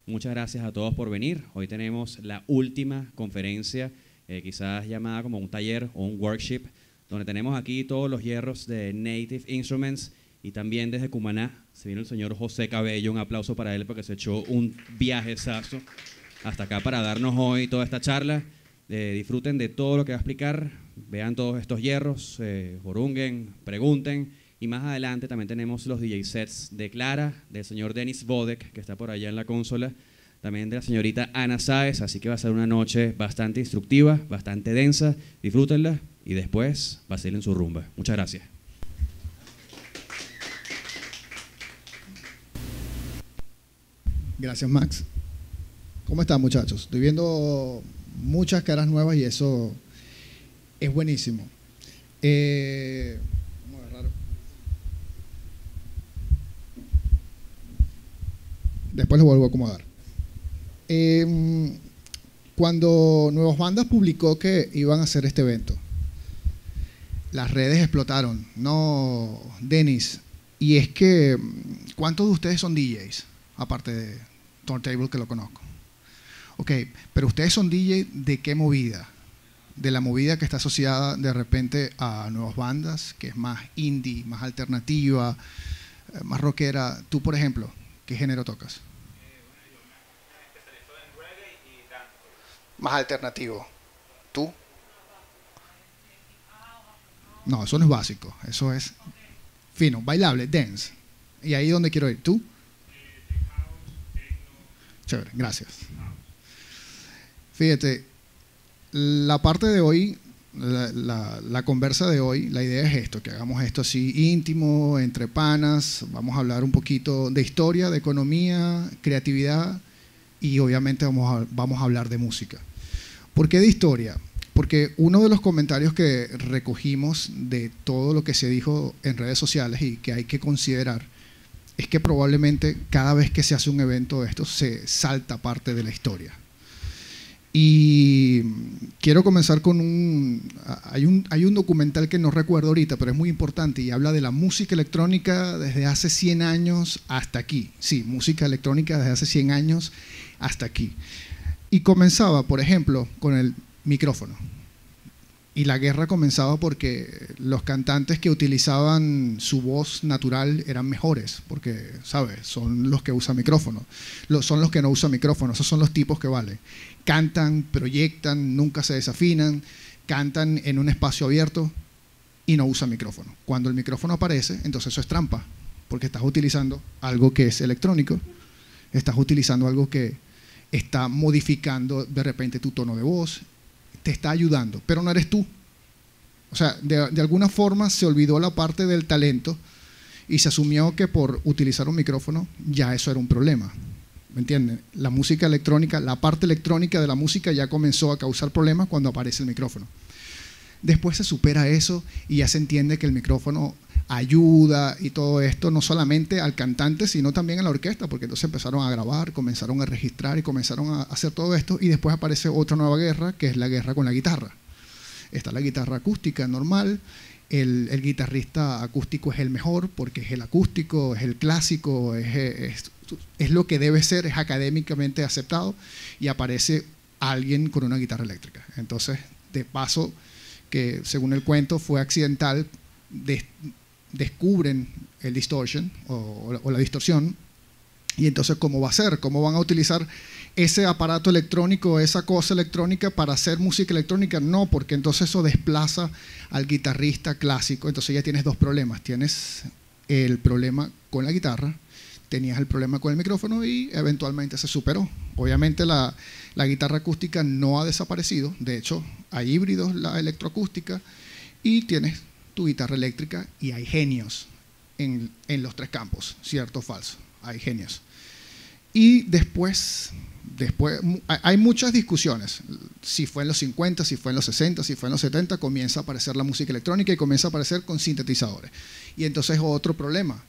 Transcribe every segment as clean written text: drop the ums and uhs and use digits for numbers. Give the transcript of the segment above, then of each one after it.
Muchas gracias a todos por venir. Hoy tenemos la última conferencia, quizás llamada como un taller o un workshop, donde tenemos aquí todos los hierros de Native Instruments y también desde Cumaná se viene el señor José Cabello. Un aplauso para él porque se echó un viajezazo hasta acá para darnos hoy toda esta charla. Disfruten de todo lo que va a explicar, vean todos estos hierros, jorungen, pregunten. Y más adelante también tenemos los DJ sets de Clara, del señor Denis Vodek, que está por allá en la consola, también de la señorita Ana Sáez, así que va a ser una noche bastante instructiva, bastante densa. Disfrútenla y después vacilen su rumba. Muchas gracias. Gracias, Max. ¿Cómo están, muchachos? Estoy viendo muchas caras nuevas y eso es buenísimo. Después lo vuelvo a acomodar. Cuando Nuevas Bandas publicó que iban a hacer este evento, las redes explotaron, ¿no, Denis? Y es que, ¿cuántos de ustedes son DJs? Aparte de Turntable, que lo conozco. Ok, pero ustedes son DJ ¿de qué movida? De la movida que está asociada de repente a Nuevas Bandas, que es más indie, más alternativa, más rockera. Tú, por ejemplo, ¿qué género tocas? Bueno, yo me especializo en reggae y dancehall. Más alternativo. ¿Tú? No, eso no es básico. Eso es fino, bailable, dance. Y ahí es donde quiero ir. ¿Tú? Chévere, gracias. Fíjate, la parte de hoy, la conversa de hoy, la idea es esto, que hagamos esto así íntimo, entre panas. Vamos a hablar un poquito de historia, de economía, creatividad y obviamente vamos a hablar de música. ¿Por qué de historia? Porque uno de los comentarios que recogimos de todo lo que se dijo en redes sociales y que hay que considerar es que probablemente cada vez que se hace un evento de estos se salta parte de la historia. Y quiero comenzar con hay un documental que no recuerdo ahorita, pero es muy importante y habla de la música electrónica desde hace 100 años hasta aquí. Sí, música electrónica desde hace 100 años hasta aquí. Y comenzaba, por ejemplo, con el micrófono. Y la guerra comenzaba porque los cantantes que utilizaban su voz natural eran mejores, porque, ¿sabes? Son los que usan micrófono. Son los que no usan micrófono, esos son los tipos que valen. Cantan, proyectan, nunca se desafinan, cantan en un espacio abierto y no usan micrófono. Cuando el micrófono aparece, entonces eso es trampa, porque estás utilizando algo que es electrónico, estás utilizando algo que está modificando de repente tu tono de voz, te está ayudando, pero no eres tú. O sea, de alguna forma se olvidó la parte del talento y se asumió que por utilizar un micrófono ya eso era un problema. ¿Me entienden? La música electrónica, la parte electrónica de la música ya comenzó a causar problemas cuando aparece el micrófono. Después se supera eso y ya se entiende que el micrófono ayuda y todo esto, no solamente al cantante, sino también a la orquesta, porque entonces empezaron a grabar, comenzaron a registrar y comenzaron a hacer todo esto, y después aparece otra nueva guerra, que es la guerra con la guitarra. Está la guitarra acústica normal, el guitarrista acústico es el mejor, porque es el acústico, es el clásico, es lo que debe ser, es académicamente aceptado, y aparece alguien con una guitarra eléctrica. Entonces, de paso, que según el cuento fue accidental, descubren el distortion o la distorsión, y entonces ¿cómo va a ser? ¿Cómo van a utilizar ese aparato electrónico, esa cosa electrónica para hacer música electrónica? No, porque entonces eso desplaza al guitarrista clásico. Entonces ya tienes dos problemas, tienes el problema con la guitarra, tenías el problema con el micrófono y eventualmente se superó. Obviamente la guitarra acústica no ha desaparecido, de hecho hay híbridos, la electroacústica, y tienes tu guitarra eléctrica, y hay genios en los tres campos, cierto o falso, hay genios. Y después hay muchas discusiones, si fue en los 50, si fue en los 60, si fue en los 70, comienza a aparecer la música electrónica y comienza a aparecer con sintetizadores. Y entonces otro problema,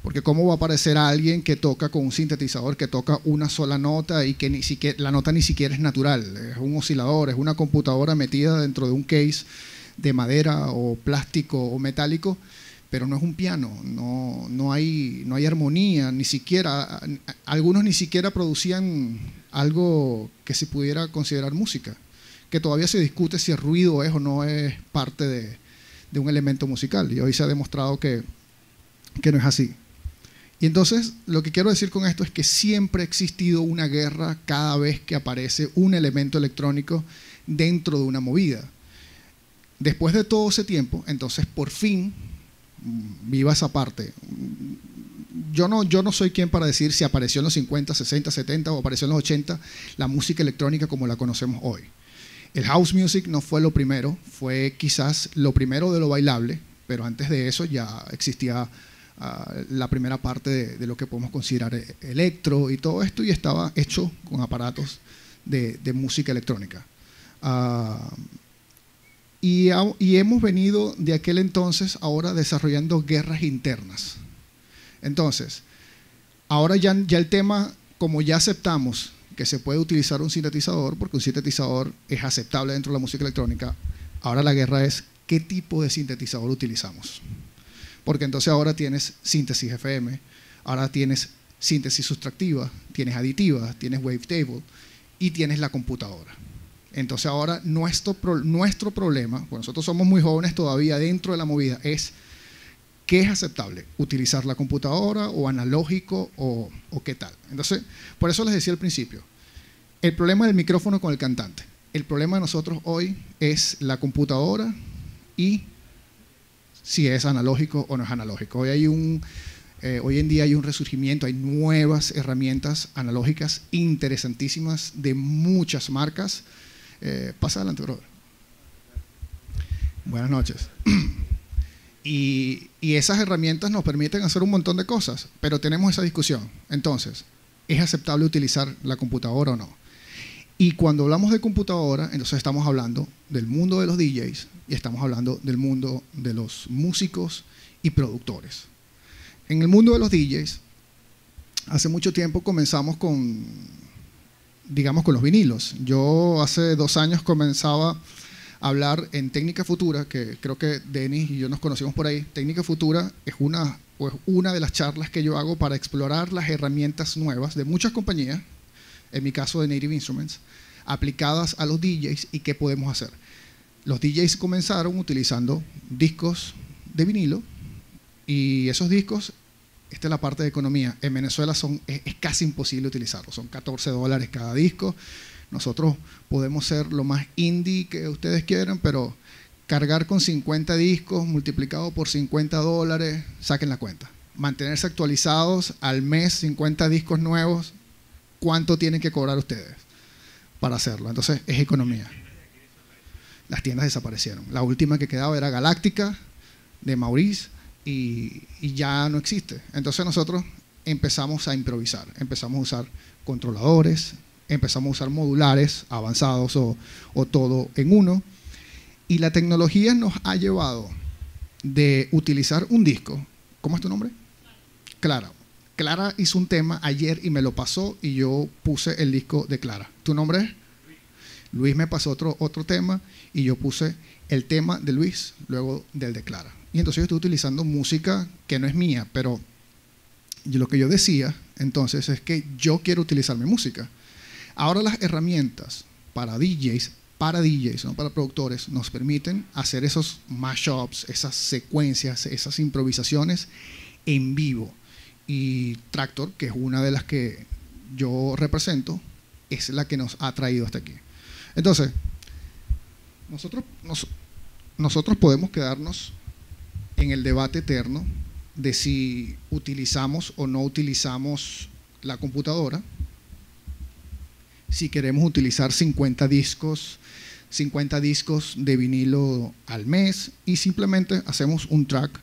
porque ¿cómo va a aparecer alguien que toca con un sintetizador, que toca una sola nota y que ni siquiera, la nota ni siquiera es natural, es un oscilador, es una computadora metida dentro de un case de madera o plástico o metálico, pero no es un piano, no hay armonía, ni siquiera, algunos ni siquiera producían algo que se pudiera considerar música, que todavía se discute si el ruido es o no es parte de un elemento musical, y hoy se ha demostrado que no es así. Y entonces, lo que quiero decir con esto es que siempre ha existido una guerra cada vez que aparece un elemento electrónico dentro de una movida. Después de todo ese tiempo, entonces por fin, viva esa parte. Yo no soy quien para decir si apareció en los 50, 60, 70 o apareció en los 80 la música electrónica como la conocemos hoy. El house music no fue lo primero, fue quizás lo primero de lo bailable, pero antes de eso ya existía la primera parte de lo que podemos considerar electro y todo esto, y estaba hecho con aparatos de música electrónica. Y hemos venido de aquel entonces ahora desarrollando guerras internas. Entonces, ahora ya el tema, como ya aceptamos que se puede utilizar un sintetizador, porque un sintetizador es aceptable dentro de la música electrónica, ahora la guerra es qué tipo de sintetizador utilizamos. Porque entonces ahora tienes síntesis FM, ahora tienes síntesis sustractiva, tienes aditiva, tienes wavetable y tienes la computadora. Entonces ahora nuestro problema, pues nosotros somos muy jóvenes todavía dentro de la movida, es ¿qué es aceptable? ¿Utilizar la computadora o analógico o qué tal? Entonces, por eso les decía al principio, el problema del micrófono con el cantante. El problema de nosotros hoy es la computadora y si es analógico o no es analógico. Hoy en día hay un resurgimiento, hay nuevas herramientas analógicas interesantísimas de muchas marcas. Pasa adelante, brother. Buenas noches. Y esas herramientas nos permiten hacer un montón de cosas, pero tenemos esa discusión. Entonces, ¿es aceptable utilizar la computadora o no? Y cuando hablamos de computadora, entonces estamos hablando del mundo de los DJs y estamos hablando del mundo de los músicos y productores. En el mundo de los DJs, hace mucho tiempo comenzamos con los vinilos. Yo hace 2 años comenzaba a hablar en Técnica Futura, que creo que Denis y yo nos conocimos por ahí. Técnica Futura es una de las charlas que yo hago para explorar las herramientas nuevas de muchas compañías, en mi caso de Native Instruments, aplicadas a los DJs y qué podemos hacer. Los DJs comenzaron utilizando discos de vinilo y esos discos, esta es la parte de economía, en Venezuela es casi imposible utilizarlos, son $14 cada disco. Nosotros podemos ser lo más indie que ustedes quieran, pero cargar con 50 discos multiplicado por $50, saquen la cuenta. Mantenerse actualizados al mes, 50 discos nuevos, ¿cuánto tienen que cobrar ustedes para hacerlo? Entonces, es economía. Las tiendas desaparecieron. La última que quedaba era Galáctica, de Maurice, y ya no existe. Entonces, nosotros empezamos a improvisar. Empezamos a usar controladores, empezamos a usar modulares avanzados o todo en uno. Y la tecnología nos ha llevado de utilizar un disco. ¿Cómo es tu nombre? Clara. Clara hizo un tema ayer y me lo pasó y yo puse el disco de Clara. ¿Tu nombre es? Luis me pasó otro tema y yo puse el tema de Luis, luego del de Clara. Y entonces yo estoy utilizando música que no es mía, pero lo que yo decía entonces es que yo quiero utilizar mi música. Ahora las herramientas para DJs, no para productores, nos permiten hacer esos mashups, esas secuencias, esas improvisaciones en vivo. Y Traktor, que es una de las que yo represento, es la que nos ha traído hasta aquí. Entonces, nosotros podemos quedarnos en el debate eterno de si utilizamos o no utilizamos la computadora, si queremos utilizar 50 discos de vinilo al mes y simplemente hacemos un track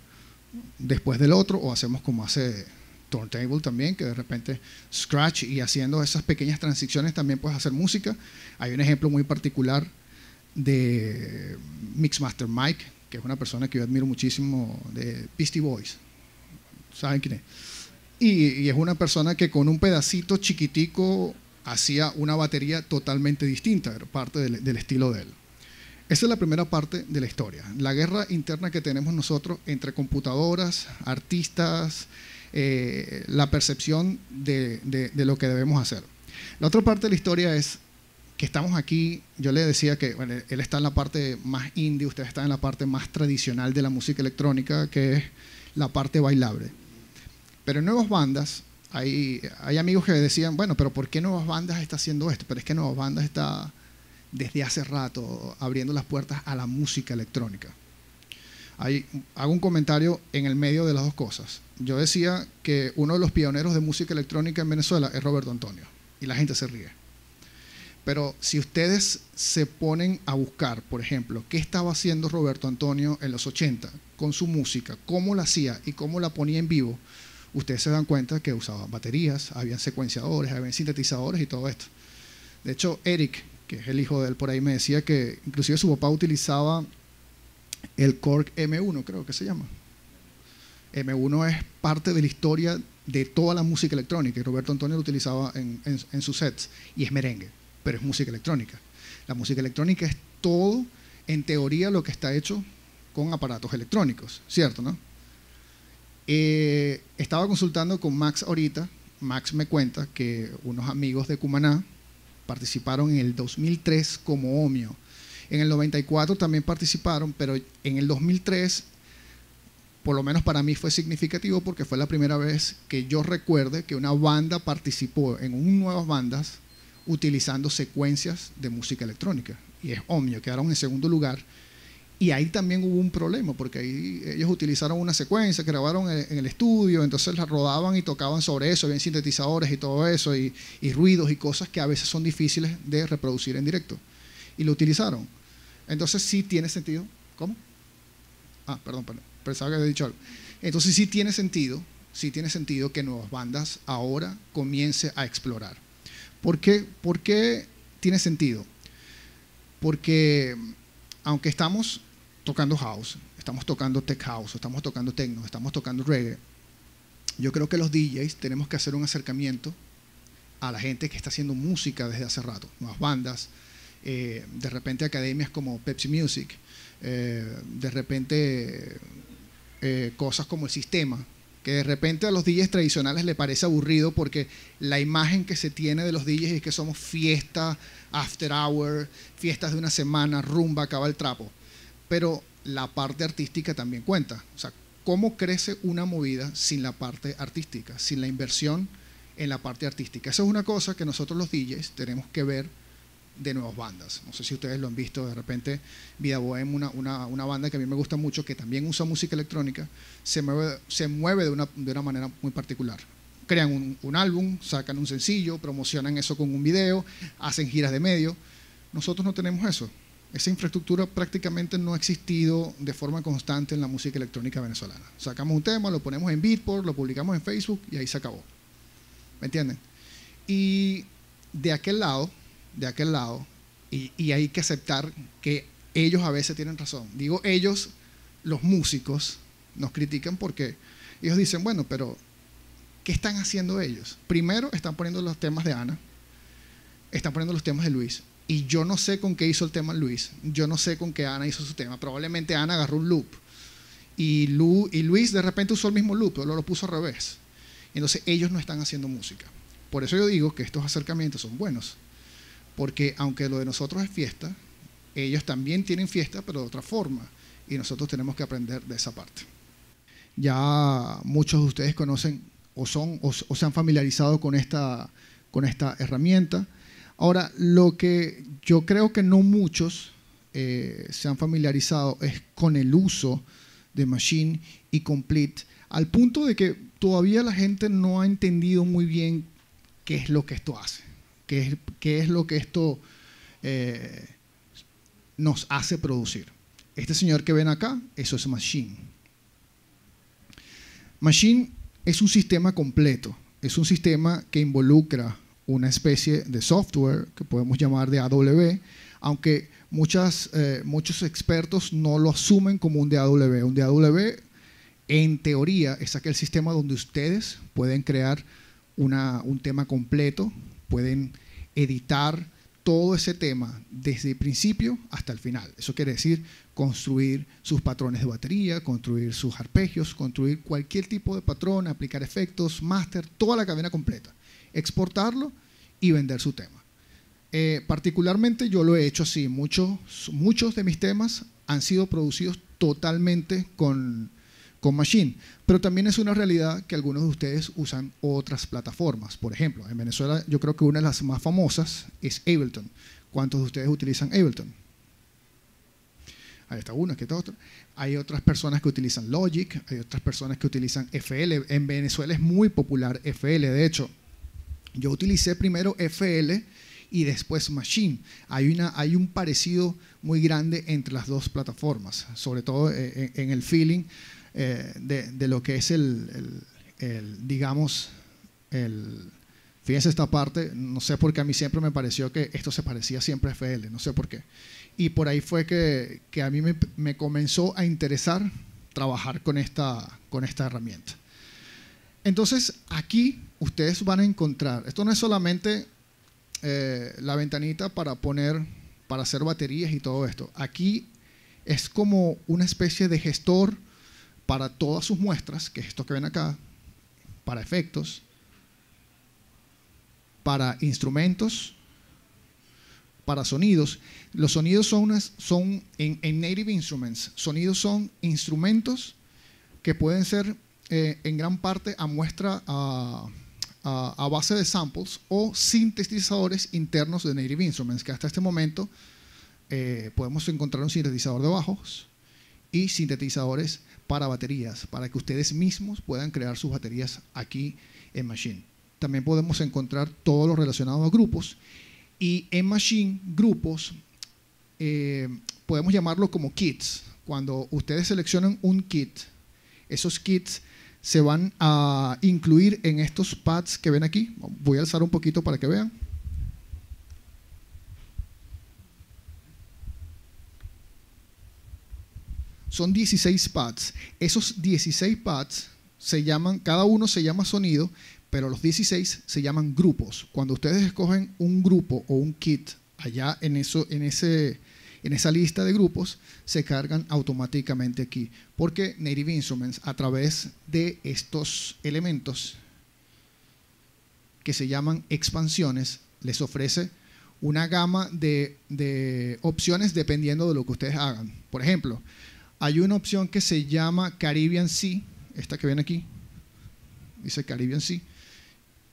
después del otro, o hacemos como hace Turntable también, que de repente scratch y haciendo esas pequeñas transiciones también puedes hacer música. Hay un ejemplo muy particular de Mixmaster Mike, que es una persona que yo admiro muchísimo, de Beastie Boys. ¿Saben quién es? Y es una persona que con un pedacito chiquitico hacía una batería totalmente distinta, era parte del estilo de él. Esa es la primera parte de la historia. La guerra interna que tenemos nosotros entre computadoras, artistas, la percepción de lo que debemos hacer. La otra parte de la historia es que estamos aquí. Yo le decía que bueno, él está en la parte más indie, usted está en la parte más tradicional de la música electrónica, que es la parte bailable. Pero en Nuevas Bandas hay amigos que decían, bueno, pero ¿por qué Nuevas Bandas está haciendo esto? Pero es que Nuevas Bandas está desde hace rato abriendo las puertas a la música electrónica. Hago un comentario en el medio de las dos cosas. Yo decía que uno de los pioneros de música electrónica en Venezuela es Roberto Antonio, y la gente se ríe. Pero si ustedes se ponen a buscar, por ejemplo, qué estaba haciendo Roberto Antonio en los 80 con su música, cómo la hacía y cómo la ponía en vivo, ustedes se dan cuenta que usaba baterías, habían secuenciadores, habían sintetizadores y todo esto. De hecho, Eric, que es el hijo de él por ahí, me decía que inclusive su papá utilizaba el Korg M1, creo que se llama. M1 es parte de la historia de toda la música electrónica, y Roberto Antonio lo utilizaba en sus sets, y es merengue, pero es música electrónica. La música electrónica es todo, en teoría, lo que está hecho con aparatos electrónicos, ¿cierto, no? Estaba consultando con Max ahorita. Max me cuenta que unos amigos de Cumaná participaron en el 2003 como Omio. En el 94 también participaron, pero en el 2003, por lo menos para mí fue significativo porque fue la primera vez que yo recuerde que una banda participó en un Nuevas Bandas utilizando secuencias de música electrónica. Y es Omio, quedaron en segundo lugar. Y ahí también hubo un problema, porque ahí ellos utilizaron una secuencia, grabaron en el estudio, entonces la rodaban y tocaban sobre eso, había sintetizadores y todo eso, y ruidos y cosas que a veces son difíciles de reproducir en directo. Y lo utilizaron. Entonces sí tiene sentido. ¿Cómo? Perdón, pensaba que había dicho algo. Entonces sí tiene sentido que Nuevas Bandas ahora comience a explorar. ¿Por qué tiene sentido? Porque aunque estamos tocando house, estamos tocando tech house, estamos tocando techno, estamos tocando reggae, yo creo que los DJs tenemos que hacer un acercamiento a la gente que está haciendo música desde hace rato, Nuevas Bandas, de repente academias como Pepsi Music, de repente cosas como el Sistema, que de repente a los DJs tradicionales le parece aburrido porque la imagen que se tiene de los DJs es que somos fiesta, after hour, fiestas de una semana, rumba, acaba el trapo. Pero la parte artística también cuenta. O sea, ¿cómo crece una movida sin la parte artística, sin la inversión en la parte artística? Esa es una cosa que nosotros los DJs tenemos que ver de Nuevas Bandas. No sé si ustedes lo han visto, de repente Vida Bohem, una banda que a mí me gusta mucho, que también usa música electrónica, se mueve de una manera muy particular. Crean un álbum, sacan un sencillo, promocionan eso con un video, hacen giras de medio. Nosotros no tenemos eso. Esa infraestructura prácticamente no ha existido de forma constante en la música electrónica venezolana. Sacamos un tema, lo ponemos en Beatport, lo publicamos en Facebook y ahí se acabó. ¿Me entienden? Y de aquel lado, y hay que aceptar que ellos a veces tienen razón. Digo ellos, los músicos, nos critican porque ellos dicen, bueno, pero ¿qué están haciendo ellos? Primero están poniendo los temas de Ana, están poniendo los temas de Luis, y yo no sé con qué hizo el tema Luis, yo no sé con qué Ana hizo su tema. Probablemente Ana agarró un loop y Luis de repente usó el mismo loop, pero lo puso al revés. Entonces ellos no están haciendo música. Por eso yo digo que estos acercamientos son buenos, porque aunque lo de nosotros es fiesta, ellos también tienen fiesta, pero de otra forma, y nosotros tenemos que aprender de esa parte. Ya muchos de ustedes conocen o se han familiarizado con esta herramienta. Ahora, lo que yo creo que no muchos se han familiarizado es con el uso de Maschine y Komplete, al punto de que todavía la gente no ha entendido muy bien qué es lo que esto hace, qué es lo que esto nos hace producir. Este señor que ven acá, eso es Maschine. Maschine es un sistema completo, es un sistema que involucra una especie de software que podemos llamar de DAW, aunque muchos expertos no lo asumen como un DAW. Un DAW, en teoría, es aquel sistema donde ustedes pueden crear un tema completo, pueden editar todo ese tema desde el principio hasta el final. Eso quiere decir construir sus patrones de batería, construir sus arpegios, construir cualquier tipo de patrón, aplicar efectos, máster, toda la cadena completa, exportarlo y vender su tema. Particularmente yo lo he hecho así. Muchos de mis temas han sido producidos totalmente con Maschine, pero también es una realidad que algunos de ustedes usan otras plataformas. Por ejemplo, en Venezuela yo creo que una de las más famosas es Ableton. ¿Cuántos de ustedes utilizan Ableton? Ahí está una, aquí está otra. Hay otras personas que utilizan Logic, hay otras personas que utilizan FL. En Venezuela es muy popular FL. De hecho, yo utilicé primero FL y después Maschine. Hay un parecido muy grande entre las dos plataformas, sobre todo en el feeling de lo que es digamos, fíjense esta parte, no sé por qué a mí siempre me pareció que esto se parecía siempre a FL, no sé por qué. Y por ahí fue que a mí me comenzó a interesar trabajar con esta herramienta. Entonces, aquí ustedes van a encontrar, esto no es solamente la ventanita para hacer baterías y todo esto. Aquí es como una especie de gestor para todas sus muestras, que es esto que ven acá, para efectos, para instrumentos, para sonidos. Los sonidos son en Native Instruments, sonidos son instrumentos que pueden ser en gran parte a muestra a base de samples o sintetizadores internos de Native Instruments, que hasta este momento podemos encontrar un sintetizador de bajos y sintetizadores para baterías, para que ustedes mismos puedan crear sus baterías aquí en Maschine. También podemos encontrar todo lo relacionado a grupos, y en Maschine grupos podemos llamarlo como kits. Cuando ustedes seleccionan un kit, esos kits se van a incluir en estos pads que ven aquí. Voy a alzar un poquito para que vean. Son 16 pads. Esos 16 pads se llaman, cada uno se llama sonido, pero los 16 se llaman grupos. Cuando ustedes escogen un grupo o un kit allá en esa lista de grupos, se cargan automáticamente aquí, porque Native Instruments, a través de estos elementos que se llaman expansiones, les ofrece una gama de opciones dependiendo de lo que ustedes hagan. Por ejemplo, hay una opción que se llama Caribbean Sea, esta que ven aquí, dice Caribbean Sea,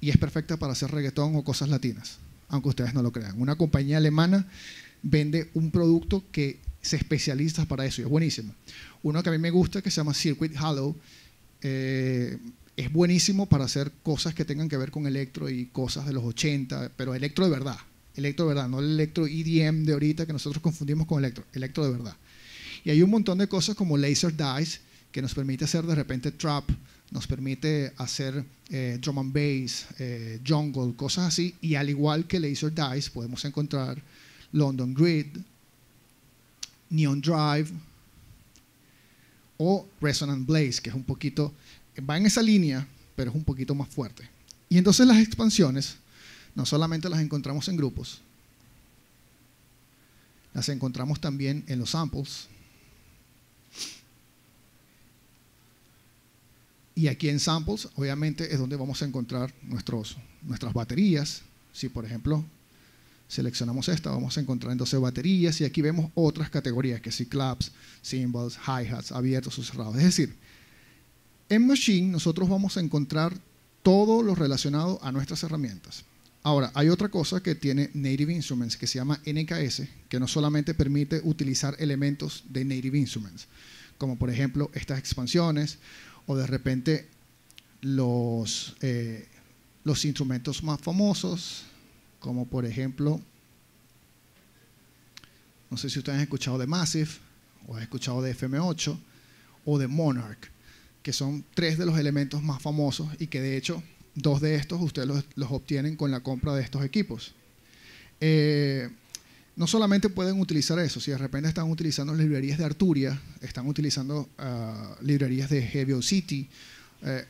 y es perfecta para hacer reggaetón o cosas latinas, aunque ustedes no lo crean. Una compañía alemana vende un producto que se especializa para eso y es buenísimo. Uno que a mí me gusta, que se llama Circuit Hollow, es buenísimo para hacer cosas que tengan que ver con electro y cosas de los 80, pero electro de verdad, no el electro EDM de ahorita que nosotros confundimos con electro de verdad. Y hay un montón de cosas como Laser Dice, que nos permite hacer de repente trap, nos permite hacer drum and bass, jungle, cosas así. Y al igual que Laser Dice, podemos encontrar London Grid, Neon Drive o Resonant Blaze, que es un poquito, va en esa línea, pero es un poquito más fuerte. Y entonces las expansiones no solamente las encontramos en grupos, las encontramos también en los samples. Y aquí en samples, obviamente, es donde vamos a encontrar nuestras baterías. Si, por ejemplo, seleccionamos esta, vamos a encontrar entonces baterías, y aquí vemos otras categorías, que si claps, cymbals, hi-hats, abiertos o cerrados. Es decir, en Maschine nosotros vamos a encontrar todo lo relacionado a nuestras herramientas. Ahora, hay otra cosa que tiene Native Instruments, que se llama NKS, que no solamente permite utilizar elementos de Native Instruments, como por ejemplo estas expansiones, o de repente los instrumentos más famosos, como por ejemplo, no sé si ustedes han escuchado de Massive, o han escuchado de FM8, o de Monarch, que son tres de los elementos más famosos y que de hecho 2 de estos ustedes los obtienen con la compra de estos equipos. No solamente pueden utilizar eso, si de repente están utilizando librerías de Arturia, están utilizando librerías de Heavy City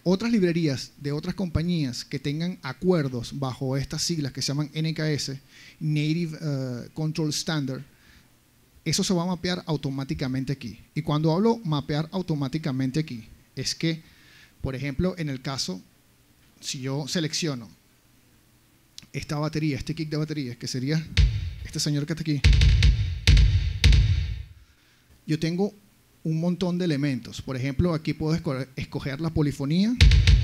otras librerías de otras compañías que tengan acuerdos bajo estas siglas que se llaman NKS, Native Control Standard, eso se va a mapear automáticamente aquí. Y cuando hablo mapear automáticamente aquí, es que, por ejemplo, en el caso, si yo selecciono esta batería, este kick de baterías, que sería este señor que está aquí, yo tengo un montón de elementos. Por ejemplo, aquí puedo escoger la polifonía,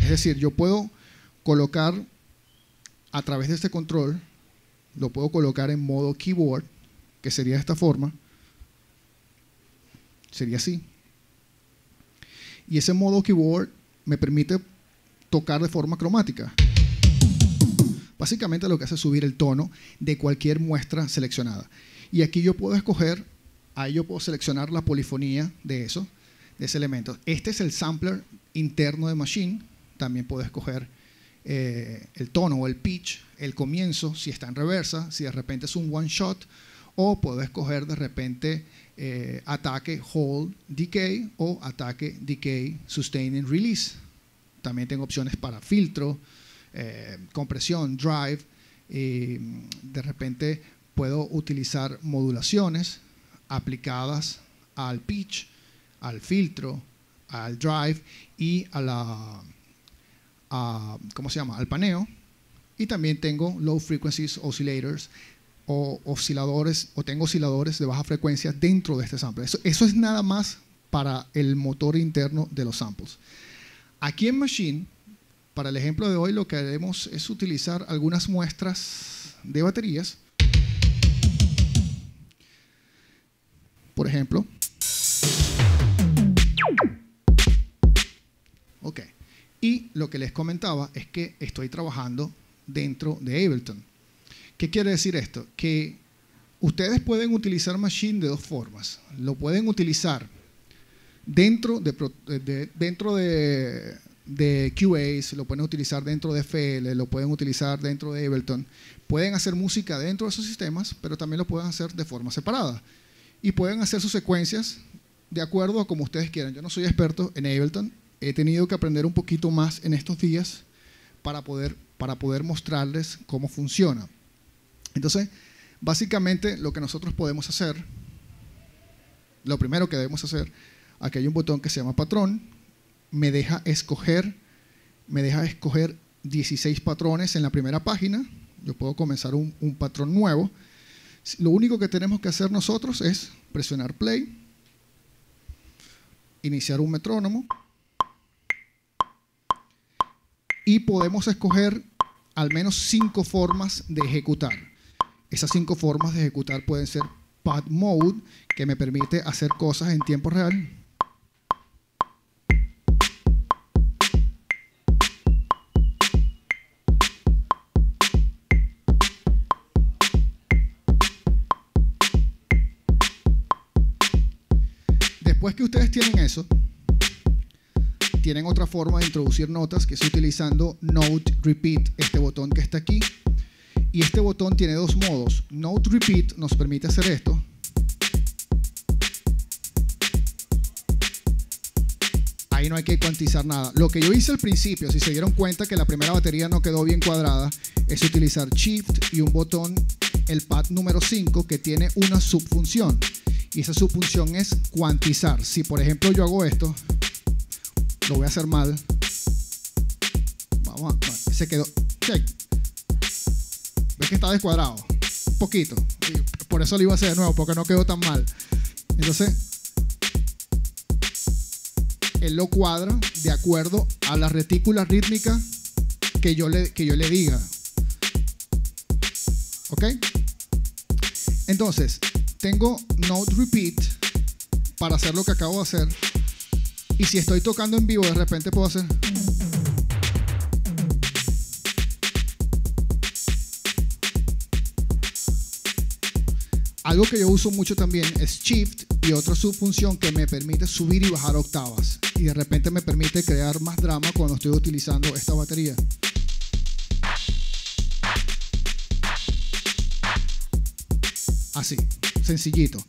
es decir, yo puedo colocar a través de este control, lo puedo colocar en modo keyboard, que sería de esta forma, sería así. Y ese modo keyboard me permite tocar de forma cromática. Básicamente lo que hace es subir el tono de cualquier muestra seleccionada. Y aquí yo puedo escoger, ahí yo puedo seleccionar la polifonía de eso, de ese elemento. Este es el sampler interno de Maschine. También puedo escoger el tono o el pitch, el comienzo, si está en reversa, si de repente es un one shot, o puedo escoger de repente ataque, hold, decay, o ataque, decay, sustain and release. También tengo opciones para filtro, compresión, drive. De repente puedo utilizar modulaciones aplicadas al pitch, al filtro, al drive y a la ¿cómo se llama? Al paneo. Y también tengo low frequencies oscillators o osciladores, o tengo osciladores de baja frecuencia dentro de este sample. Eso es nada más para el motor interno de los samples. Aquí en Maschine, para el ejemplo de hoy, lo que haremos es utilizar algunas muestras de baterías. Por ejemplo. Ok. Y lo que les comentaba es que estoy trabajando dentro de Ableton. ¿Qué quiere decir esto? Que ustedes pueden utilizar Maschine de dos formas. Lo pueden utilizar dentro de QAs, lo pueden utilizar dentro de FL, lo pueden utilizar dentro de Ableton. Pueden hacer música dentro de esos sistemas, pero también lo pueden hacer de forma separada. Y pueden hacer sus secuencias de acuerdo a como ustedes quieran. Yo no soy experto en Ableton. He tenido que aprender un poquito más en estos días para poder mostrarles cómo funciona. Entonces, básicamente lo que nosotros podemos hacer, lo primero que debemos hacer, aquí hay un botón que se llama patrón, me deja escoger 16 patrones en la primera página. Yo puedo comenzar un patrón nuevo. Lo único que tenemos que hacer nosotros es presionar play, iniciar un metrónomo y podemos escoger al menos 5 formas de ejecutar. Esas 5 formas de ejecutar pueden ser pad mode, que me permite hacer cosas en tiempo real. Después que ustedes tienen eso, tienen otra forma de introducir notas, que es utilizando Note Repeat, este botón que está aquí. Y este botón tiene dos modos. Note Repeat nos permite hacer esto. Ahí no hay que cuantizar nada. Lo que yo hice al principio, si se dieron cuenta que la primera batería no quedó bien cuadrada, es utilizar Shift y un botón, el pad número 5, que tiene una subfunción. Y esa subfunción es cuantizar. Si por ejemplo yo hago esto, lo voy a hacer mal. Vamos a... Se quedó... Check. ¿Ves que está descuadrado? Un poquito. Y por eso lo iba a hacer de nuevo, porque no quedó tan mal. Entonces, él lo cuadra de acuerdo a la retícula rítmica que yo le diga. ¿Ok? Entonces, tengo Note Repeat para hacer lo que acabo de hacer. Y si estoy tocando en vivo, de repente puedo hacer... Algo que yo uso mucho también es Shift y otra subfunción que me permite subir y bajar octavas. Y de repente me permite crear más drama cuando estoy utilizando esta batería. Así, sencillito.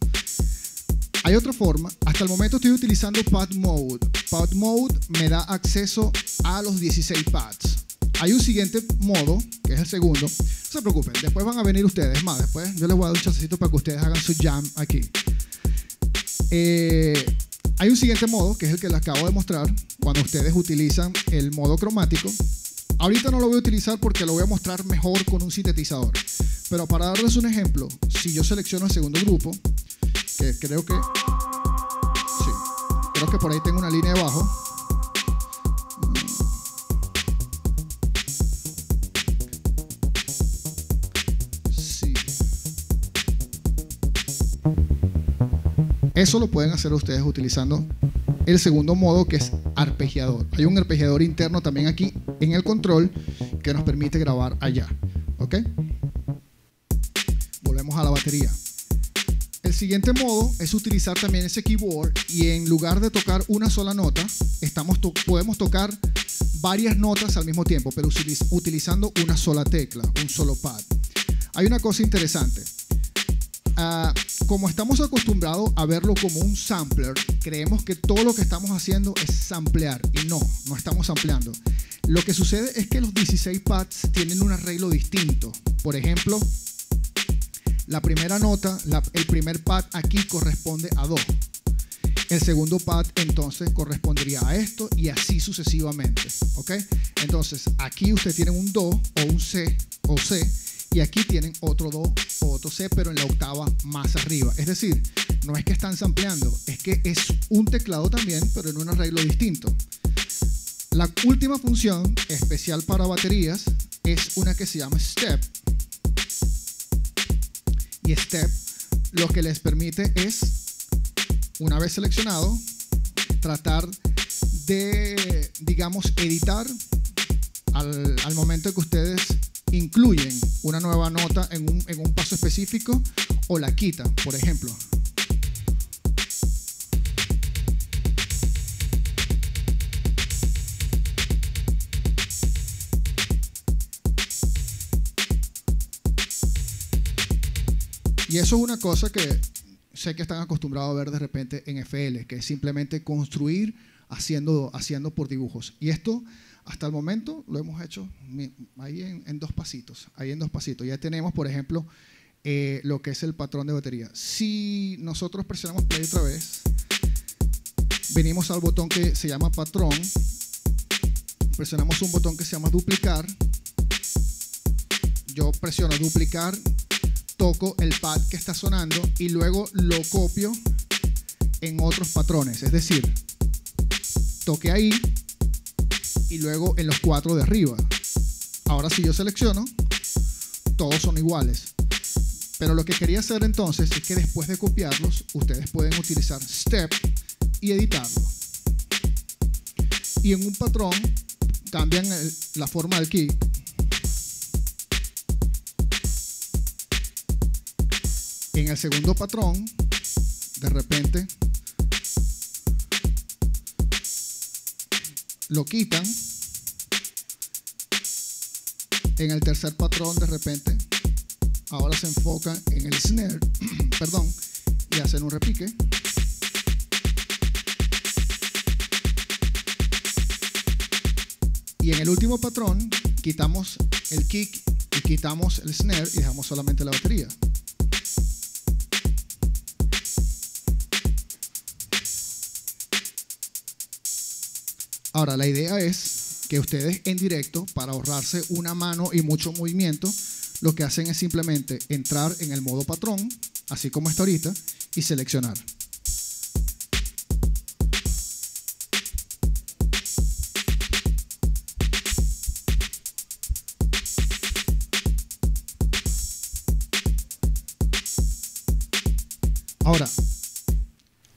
Hay otra forma. Hasta el momento estoy utilizando Pad Mode. Pad Mode me da acceso a los 16 pads. Hay un siguiente modo, que es el segundo. No se preocupen, después van a venir ustedes. Más, después yo les voy a dar un chancecito para que ustedes hagan su jam aquí. Hay un siguiente modo, que es el que les acabo de mostrar, cuando ustedes utilizan el modo cromático. Ahorita no lo voy a utilizar porque lo voy a mostrar mejor con un sintetizador. Pero para darles un ejemplo, si yo selecciono el segundo grupo, que creo que por ahí tengo una línea de bajo. Sí. Eso lo pueden hacer ustedes utilizando el segundo modo, que es arpegiador. Hay un arpegiador interno también aquí en el control que nos permite grabar allá. ¿Ok? Volvemos a la batería. El siguiente modo es utilizar también ese keyboard y en lugar de tocar una sola nota, podemos tocar varias notas al mismo tiempo, pero utilizando una sola tecla, un solo pad. Hay una cosa interesante. Como estamos acostumbrados a verlo como un sampler, creemos que todo lo que estamos haciendo es samplear y no estamos sampleando. Lo que sucede es que los 16 pads tienen un arreglo distinto. Por ejemplo, la primera nota, el primer pad aquí corresponde a Do. El segundo pad entonces correspondería a esto y así sucesivamente. ¿Ok? Entonces aquí ustedes tienen un Do o un C o C y aquí tienen otro Do o otro C, pero en la octava más arriba. Es decir, no es que están sampleando, es que es un teclado también, pero en un arreglo distinto. La última función especial para baterías es una que se llama Step. Y Step lo que les permite es, una vez seleccionado, tratar de, digamos, editar al momento que ustedes incluyen una nueva nota en un paso específico o la quitan, por ejemplo. Y eso es una cosa que sé que están acostumbrados a ver de repente en FL, que es simplemente construir haciendo por dibujos. Y esto, hasta el momento, lo hemos hecho ahí en dos pasitos. Ahí en dos pasitos. Ya tenemos, por ejemplo, lo que es el patrón de batería. Si nosotros presionamos play otra vez, venimos al botón que se llama patrón, presionamos un botón que se llama duplicar. Yo presiono duplicar, toco el pad que está sonando y luego lo copio en otros patrones. Es decir, toque ahí y luego en los 4 de arriba. Ahora si yo selecciono, todos son iguales. Pero lo que quería hacer entonces es que después de copiarlos, ustedes pueden utilizar Step y editarlo. Y en un patrón cambian la forma del kick. En el segundo patrón, de repente, lo quitan. En el tercer patrón, de repente, ahora se enfocan en el snare, perdón, y hacen un repique. Y en el último patrón, quitamos el kick y quitamos el snare y dejamos solamente la batería. Ahora, la idea es que ustedes en directo, para ahorrarse una mano y mucho movimiento, lo que hacen es simplemente entrar en el modo patrón, así como está ahorita, y seleccionar. Ahora,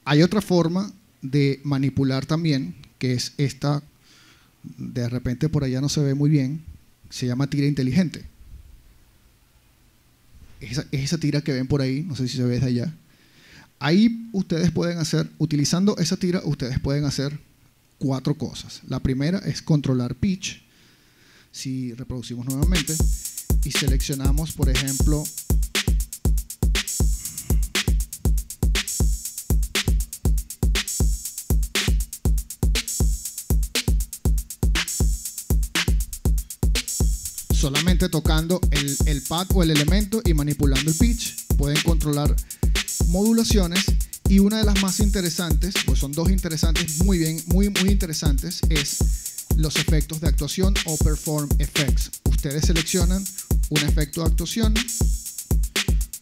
hay otra forma de manipular también, que es esta, de repente por allá no se ve muy bien, se llama tira inteligente. Es esa tira que ven por ahí, no sé si se ve desde allá. Ahí ustedes pueden hacer, utilizando esa tira, ustedes pueden hacer 4 cosas. La primera es controlar pitch. Si reproducimos nuevamente y seleccionamos, por ejemplo, solamente tocando el pad o el elemento y manipulando el pitch. Pueden controlar modulaciones, y una de las más interesantes, pues son dos interesantes, muy interesantes, es los efectos de actuación o perform effects. Ustedes seleccionan un efecto de actuación,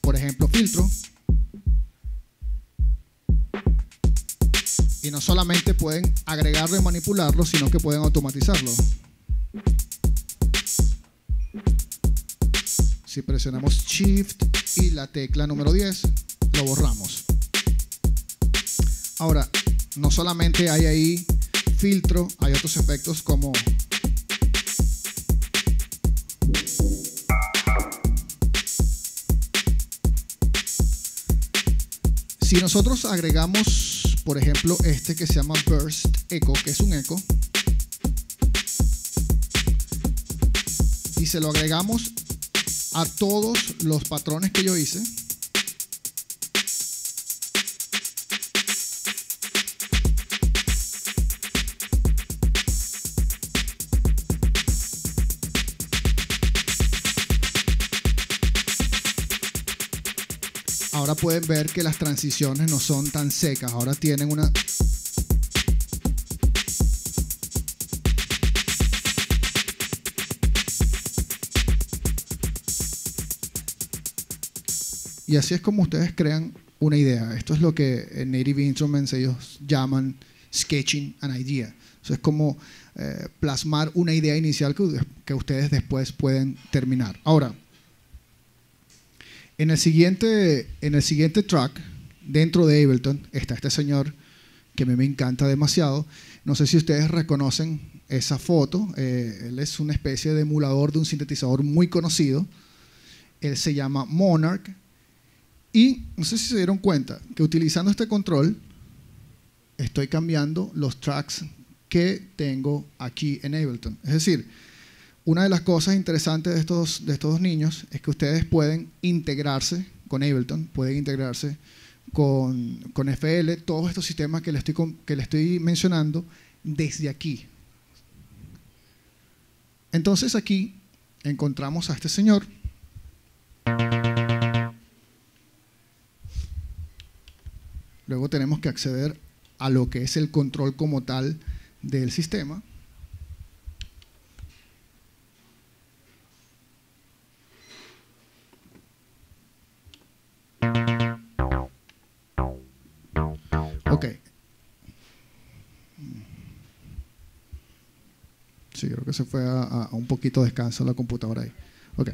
por ejemplo filtro, y no solamente pueden agregarlo y manipularlo, sino que pueden automatizarlo. Si presionamos Shift y la tecla número 10, lo borramos. Ahora, no solamente hay ahí filtro, hay otros efectos como si nosotros agregamos, por ejemplo, este que se llama Burst Echo, que es un eco, y se lo agregamos a todos los patrones que yo hice, ahora pueden ver que las transiciones no son tan secas, ahora tienen una... Y así es como ustedes crean una idea. Esto es lo que en Native Instruments ellos llaman sketching an idea. Eso es como plasmar una idea inicial que ustedes después pueden terminar. Ahora, en el siguiente track, dentro de Ableton, está este señor que a mí me encanta demasiado. No sé si ustedes reconocen esa foto. Él es una especie de emulador de un sintetizador muy conocido. Él se llama Monarch. Y no sé si se dieron cuenta que utilizando este control estoy cambiando los tracks que tengo aquí en Ableton. Es decir, una de las cosas interesantes de estos dos niños es que ustedes pueden integrarse con Ableton, pueden integrarse con FL, todos estos sistemas que le estoy mencionando desde aquí. Entonces aquí encontramos a este señor. Luego tenemos que acceder a lo que es el control como tal del sistema. Ok. Sí, creo que se fue a un poquito de descanso la computadora ahí. Ok.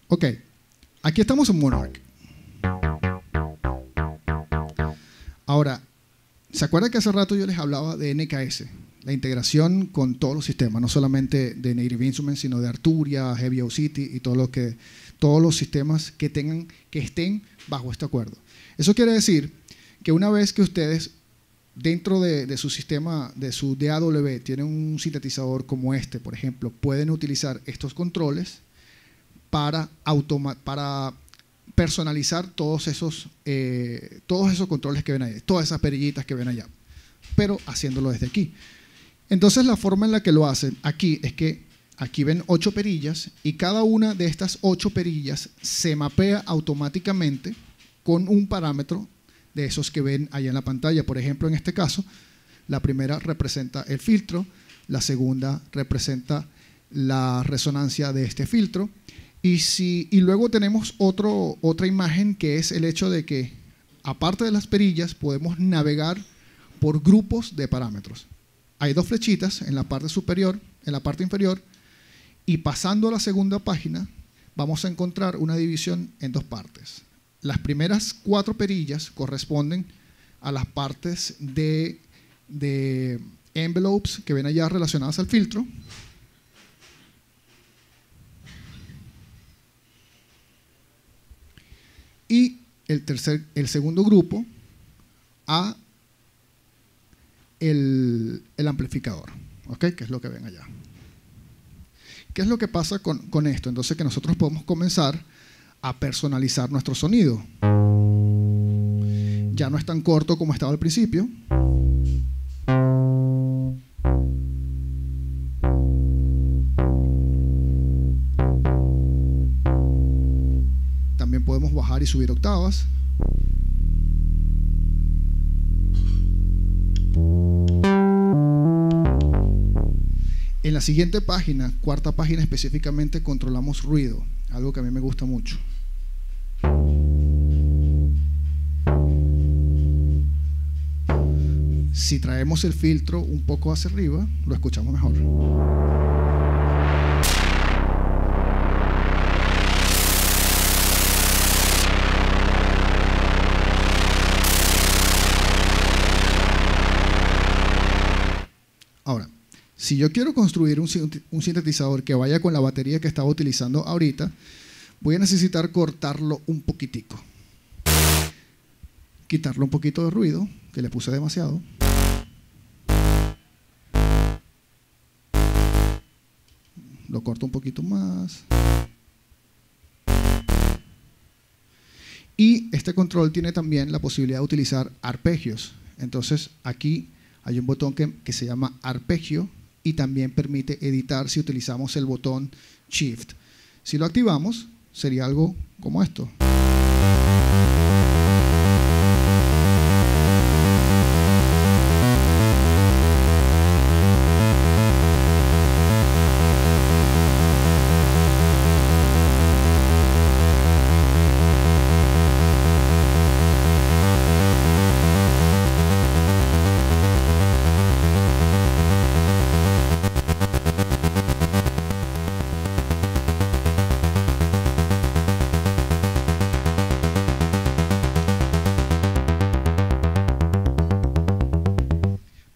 Ok. Aquí estamos en Monarch. Ahora, ¿se acuerdan que hace rato yo les hablaba de NKS? La integración con todos los sistemas, no solamente de Native Instruments, sino de Arturia, Heavy City y todos los sistemas que estén bajo este acuerdo. Eso quiere decir que una vez que ustedes dentro de su sistema, de su DAW, tienen un sintetizador como este, por ejemplo, pueden utilizar estos controles para personalizar todos esos controles que ven ahí, todas esas perillitas que ven allá, pero haciéndolo desde aquí. Entonces la forma en la que lo hacen aquí es que aquí ven 8 perillas y cada una de estas 8 perillas se mapea automáticamente con un parámetro de esos que ven allá en la pantalla. Por ejemplo, en este caso, la primera representa el filtro, la segunda representa la resonancia de este filtro. Y luego tenemos otra imagen que es el hecho de que, aparte de las perillas, podemos navegar por grupos de parámetros. Hay 2 flechitas en la parte superior, en la parte inferior, y pasando a la segunda página, vamos a encontrar una división en 2 partes. Las primeras 4 perillas corresponden a las partes de envelopes que ven allá relacionadas al filtro. Y el segundo grupo a el amplificador, ¿ok? Que es lo que ven allá. ¿Qué es lo que pasa con esto? Entonces que nosotros podemos comenzar a personalizar nuestro sonido. Ya no es tan corto como estaba al principio. podemos bajar y subir octavas. En la siguiente página, cuarta página específicamente, controlamos ruido, algo que a mí me gusta mucho. Si traemos el filtro un poco hacia arriba, lo escuchamos mejor. Ahora, si yo quiero construir un sintetizador que vaya con la batería que estaba utilizando ahorita, voy a necesitar cortarlo un poquitico. Quitarle un poquito de ruido, que le puse demasiado. Lo corto un poquito más. Y este control tiene también la posibilidad de utilizar arpegios. Entonces aquí hay un botón que se llama arpegio y también permite editar si utilizamos el botón Shift. Si lo activamos, sería algo como esto.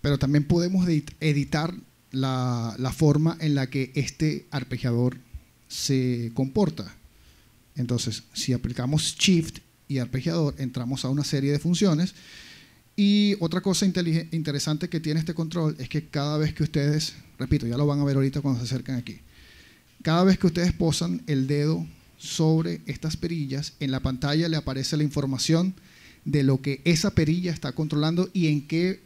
Pero también podemos editar la forma en la que este arpegiador se comporta. Entonces, si aplicamos Shift y arpegiador, entramos a una serie de funciones. Y otra cosa interesante que tiene este control es que cada vez que ustedes, repito, ya lo van a ver ahorita cuando se acercan aquí, cada vez que ustedes posan el dedo sobre estas perillas, en la pantalla le aparece la información de lo que esa perilla está controlando y en qué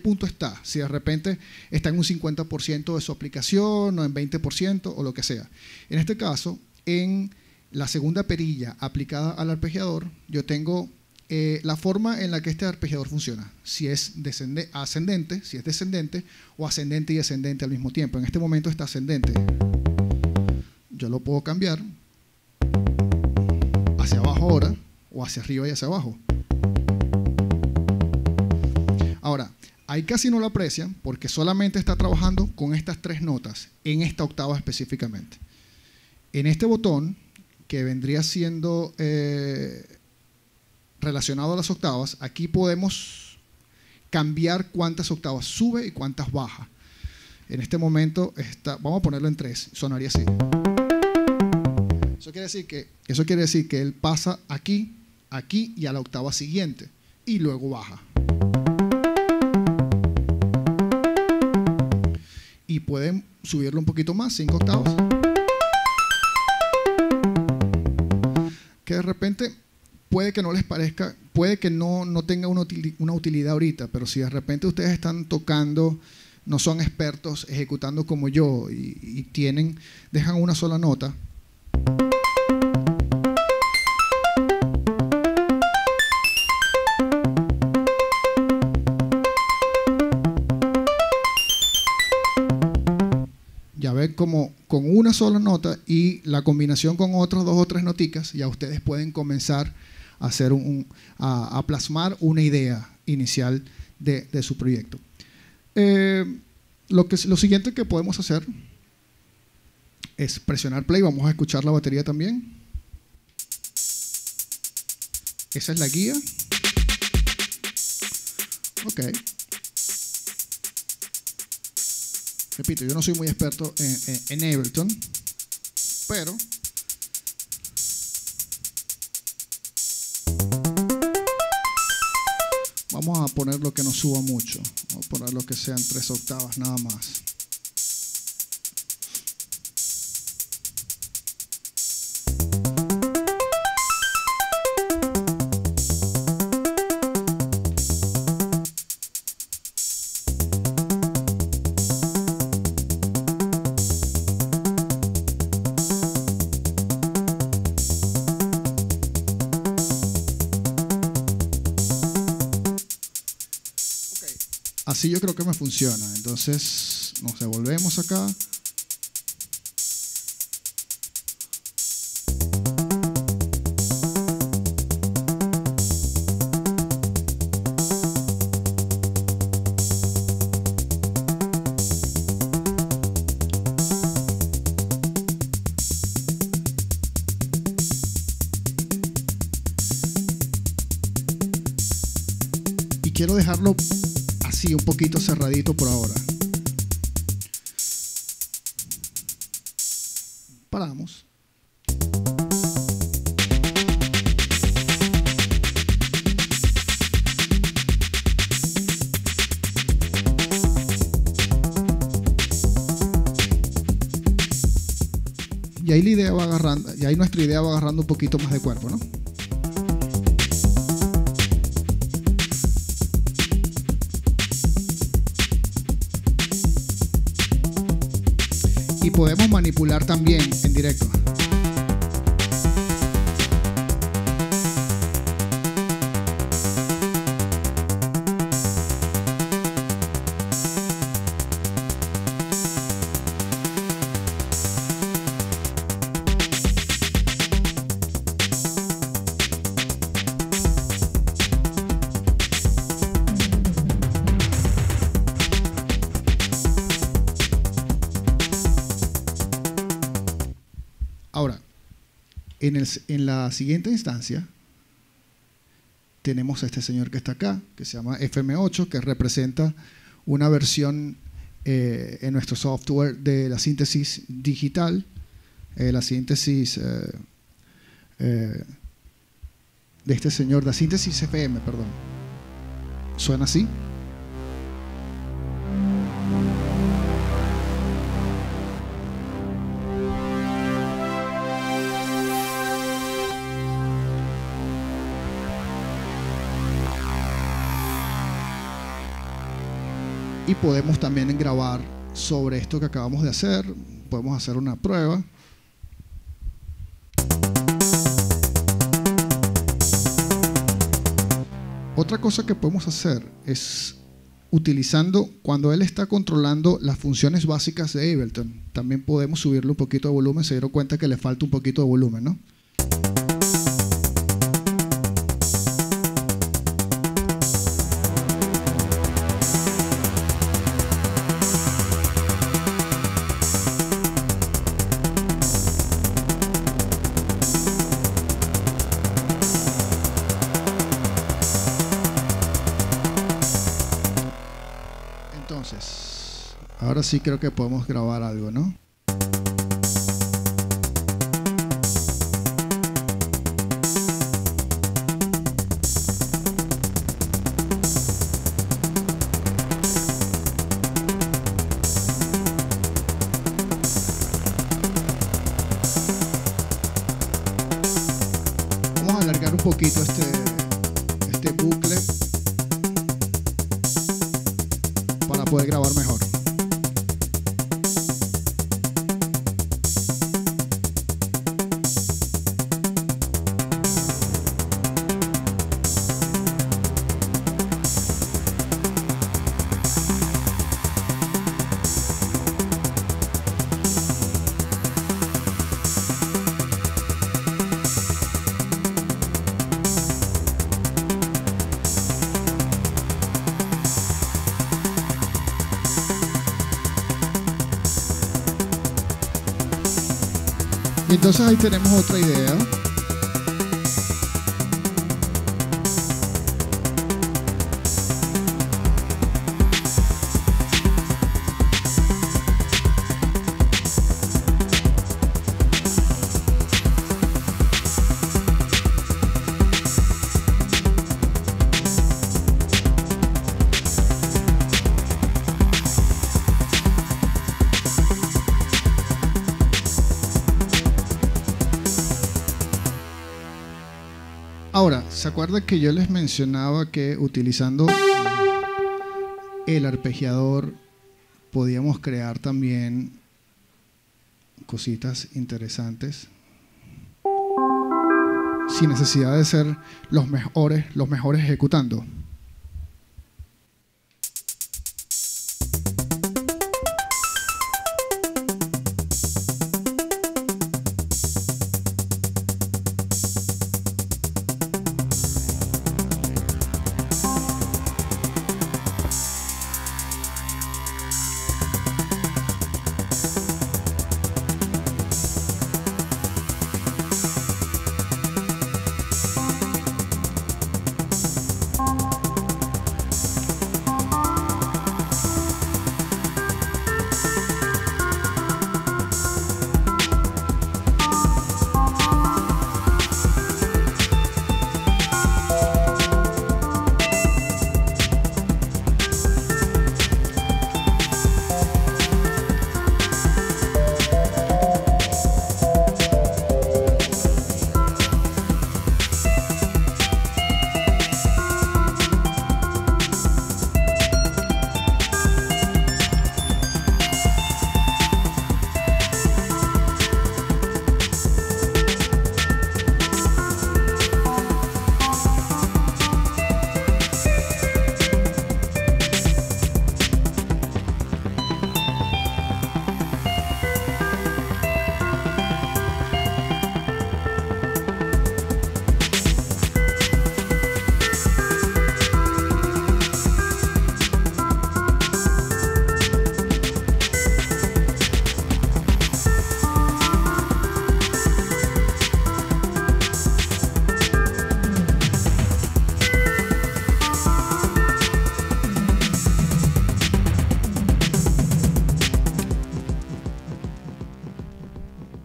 punto está. Si de repente está en un 50% de su aplicación o en 20% o lo que sea. En este caso, en la segunda perilla aplicada al arpegiador, yo tengo la forma en la que este arpegiador funciona. Si es ascendente, si es descendente o ascendente y descendente al mismo tiempo. En este momento está ascendente. Yo lo puedo cambiar hacia abajo ahora, o hacia arriba y hacia abajo. Ahora, ahí casi no lo aprecian porque solamente está trabajando con estas tres notas en esta octava específicamente. En este botón, que vendría siendo relacionado a las octavas, aquí podemos cambiar cuántas octavas sube y cuántas baja. En este momento, vamos a ponerlo en 3, sonaría así. Eso quiere decir que él pasa aquí, aquí y a la octava siguiente y luego baja. Y pueden subirlo un poquito más, 5 octavas. Que de repente puede que no les parezca, puede que no tenga una utilidad ahorita, pero si de repente ustedes están tocando, no son expertos ejecutando como yo y dejan una sola nota, ya ven como con una sola nota y la combinación con otras 2 o 3 noticas, ya ustedes pueden comenzar a hacer a plasmar una idea inicial de su proyecto. Lo siguiente que podemos hacer es presionar play. Vamos a escuchar la batería también. Esa es la guía. Ok. Repito, yo no soy muy experto en Ableton, pero vamos a poner lo que no suba mucho. Vamos a poner lo que sean 3 octavas nada más. Así yo creo que me funciona. Entonces nos devolvemos acá. Y quiero dejarlo así, un poquito cerradito por ahora. Paramos. Y ahí la idea va agarrando, y ahí nuestra idea va agarrando un poquito más de cuerpo, ¿no? Y podemos manipular también en directo. Ahora, en la siguiente instancia, tenemos a este señor que está acá, que se llama FM8, que representa una versión en nuestro software de la síntesis digital, la síntesis de este señor, la síntesis FM, perdón. ¿Suena así? Y podemos también grabar sobre esto que acabamos de hacer. Podemos hacer una prueba. Otra cosa que podemos hacer es utilizando, cuando él está controlando las funciones básicas de Ableton, también podemos subirle un poquito de volumen. Se dieron cuenta que le falta un poquito de volumen, ¿no? Entonces, ahora sí creo que podemos grabar algo, ¿no? Vamos a alargar un poquito este bucle para poder grabar mejor. Y entonces ahí tenemos otra idea. Ahora, ¿se acuerdan que yo les mencionaba que utilizando el arpegiador podíamos crear también cositas interesantes sin necesidad de ser los mejores ejecutando?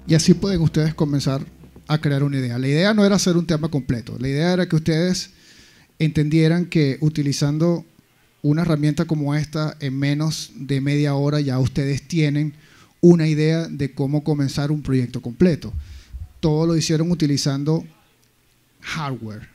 Y así pueden ustedes comenzar a crear una idea. La idea no era hacer un tema completo. La idea era que ustedes entendieran que utilizando una herramienta como esta, en menos de media hora ya ustedes tienen una idea de cómo comenzar un proyecto completo. Todo lo hicieron utilizando hardware.